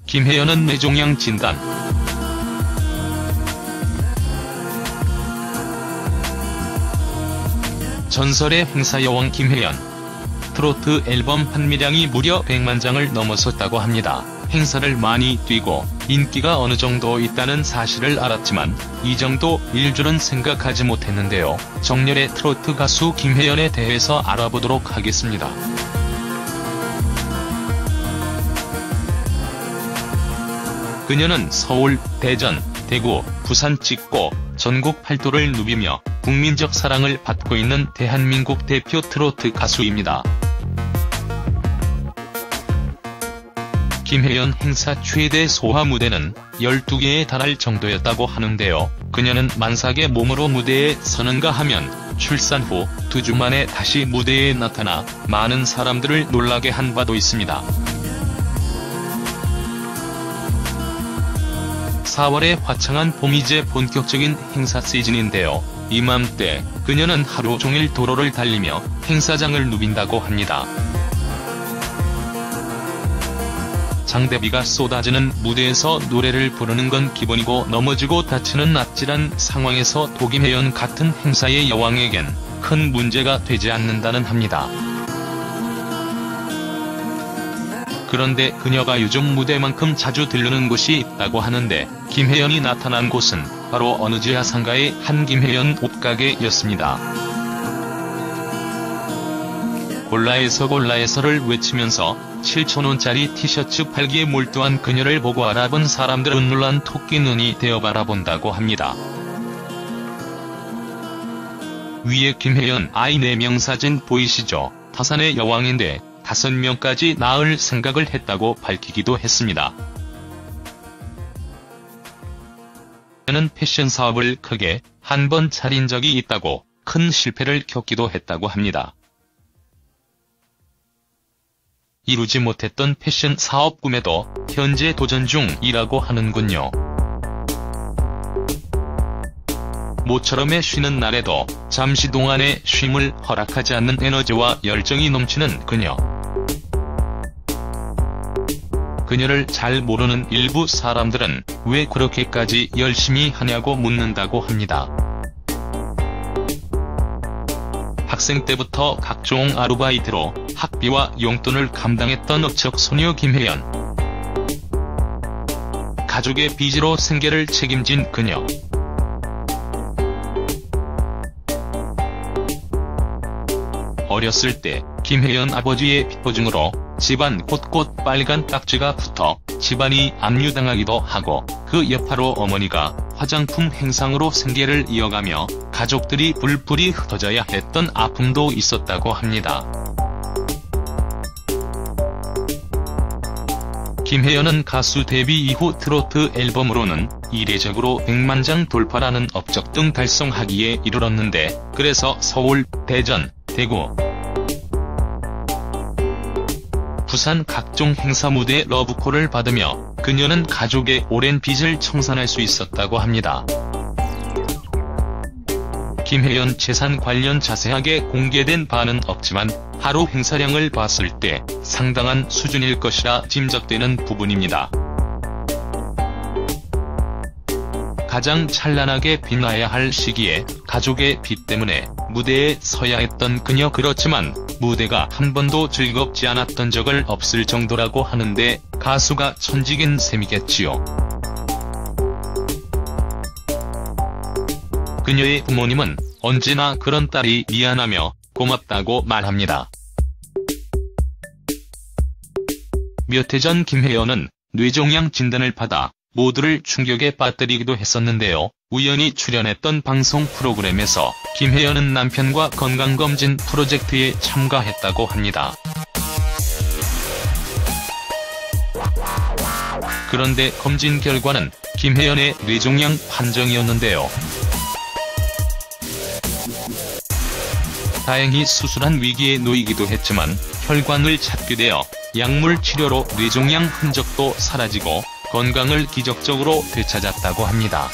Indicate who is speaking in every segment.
Speaker 1: 김혜연은 뇌종양 진단. 전설의 행사여왕 김혜연. 트로트 앨범 판매량이 무려 100만 장을 넘어섰다고 합니다. 행사를 많이 뛰고 인기가 어느 정도 있다는 사실을 알았지만 이 정도일 줄은 생각하지 못했는데요. 정열의 트로트 가수 김혜연에 대해서 알아보도록 하겠습니다. 그녀는 서울, 대전, 대구, 부산 찍고 전국 팔도를 누비며 국민적 사랑을 받고 있는 대한민국 대표 트로트 가수입니다. 김혜연 행사 최대 소화 무대는 12개에 달할 정도였다고 하는데요. 그녀는 만삭의 몸으로 무대에 서는가 하면 출산 후 2주 만에 다시 무대에 나타나 많은 사람들을 놀라게 한 바도 있습니다. 4월에 화창한 봄이 이제 본격적인 행사 시즌인데요. 이맘때 그녀는 하루 종일 도로를 달리며 행사장을 누빈다고 합니다. 장대비가 쏟아지는 무대에서 노래를 부르는 건 기본이고 넘어지고 다치는 아찔한 상황에서 김혜연 같은 행사의 여왕에겐 큰 문제가 되지 않는다는 합니다. 그런데 그녀가 요즘 무대만큼 자주 들르는 곳이 있다고 하는데 김혜연이 나타난 곳은 바로 어느 지하상가의 한 김혜연 옷가게였습니다. 골라에서를 외치면서 7,000원짜리 티셔츠 팔기에 몰두한 그녀를 보고 알아본 사람들은 놀란 토끼 눈이 되어 바라본다고 합니다. 위에 김혜연 아이 4명 사진 보이시죠? 타산의 여왕인데 5명까지 낳을 생각을 했다고 밝히기도 했습니다. 그녀는 패션 사업을 크게 한 번 차린 적이 있다고 큰 실패를 겪기도 했다고 합니다. 이루지 못했던 패션 사업 꿈에도 현재 도전 중이라고 하는군요. 모처럼의 쉬는 날에도 잠시 동안의 쉼을 허락하지 않는 에너지와 열정이 넘치는 그녀. 그녀를 잘 모르는 일부 사람들은 왜 그렇게까지 열심히 하냐고 묻는다고 합니다. 학생 때부터 각종 아르바이트로 학비와 용돈을 감당했던 억척 소녀 김혜연. 가족의 빚으로 생계를 책임진 그녀. 어렸을 때 김혜연 아버지의 빚보증으로 집안 곳곳 빨간 딱지가 붙어 집안이 압류당하기도 하고 그 여파로 어머니가 화장품 행상으로 생계를 이어가며 가족들이 불풀이 흩어져야 했던 아픔도 있었다고 합니다. 김혜연은 가수 데뷔 이후 트로트 앨범으로는 이례적으로 100만 장 돌파라는 업적 등 달성하기에 이르렀는데 그래서 서울, 대전, 대구, 부산 각종 행사 무대 러브콜을 받으며 그녀는 가족의 오랜 빚을 청산할 수 있었다고 합니다. 김혜연 재산 관련 자세하게 공개된 바는 없지만 하루 행사량을 봤을 때 상당한 수준일 것이라 짐작되는 부분입니다. 가장 찬란하게 빛나야 할 시기에 가족의 빚 때문에 무대에 서야 했던 그녀. 그렇지만 무대가 한 번도 즐겁지 않았던 적을 없을 정도라고 하는데 가수가 천직인 셈이겠지요. 그녀의 부모님은 언제나 그런 딸이 미안하며 고맙다고 말합니다. 몇 해 전 김혜연은 뇌종양 진단을 받아 모두를 충격에 빠뜨리기도 했었는데요. 우연히 출연했던 방송 프로그램에서 김혜연은 남편과 건강검진 프로젝트에 참가했다고 합니다. 그런데 검진 결과는 김혜연의 뇌종양 판정이었는데요. 다행히 수술한 위기에 놓이기도 했지만 혈관을 찾게 되어 약물 치료로 뇌종양 흔적도 사라지고 건강을 기적적으로 되찾았다고 합니다.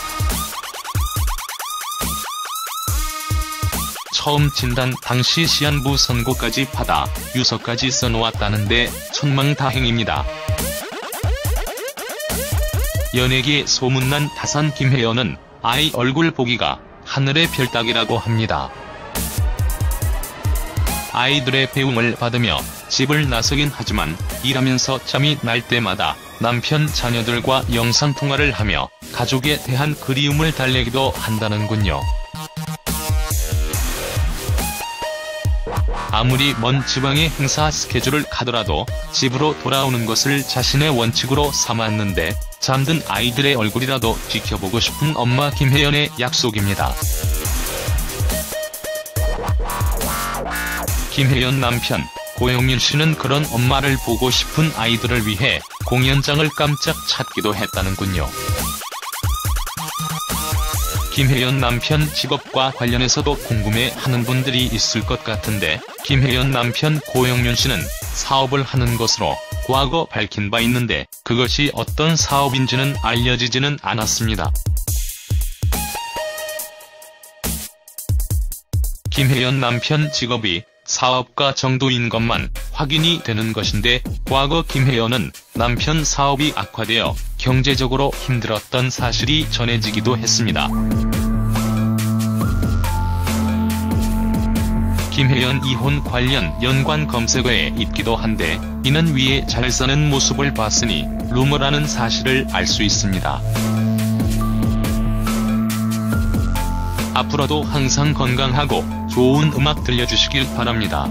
Speaker 1: 처음 진단 당시 시한부 선고까지 받아 유서까지 써놓았다는데 천만다행입니다. 연예계에 소문난 다산 김혜연은 아이 얼굴 보기가 하늘의 별 따기라고 합니다. 아이들의 배웅을 받으며 집을 나서긴 하지만 일하면서 잠이 날 때마다 남편 자녀들과 영상통화를 하며 가족에 대한 그리움을 달래기도 한다는군요. 아무리 먼 지방의 행사 스케줄을 가더라도 집으로 돌아오는 것을 자신의 원칙으로 삼았는데 잠든 아이들의 얼굴이라도 지켜보고 싶은 엄마 김혜연의 약속입니다. 김혜연 남편 고영민 씨는 그런 엄마를 보고 싶은 아이들을 위해 공연장을 깜짝 찾기도 했다는군요. 김혜연 남편 직업과 관련해서도 궁금해하는 분들이 있을 것 같은데 김혜연 남편 고영민 씨는 사업을 하는 것으로 과거 밝힌 바 있는데 그것이 어떤 사업인지는 알려지지는 않았습니다. 김혜연 남편 직업이 사업가 정도인 것만 확인이 되는 것인데 과거 김혜연은 남편 사업이 악화되어 경제적으로 힘들었던 사실이 전해지기도 했습니다. 김혜연 이혼 관련 연관 검색어에 있기도 한데 이는 위에 잘 사는 모습을 봤으니 루머라는 사실을 알 수 있습니다. 앞으로도 항상 건강하고 좋은 음악 들려주시길 바랍니다.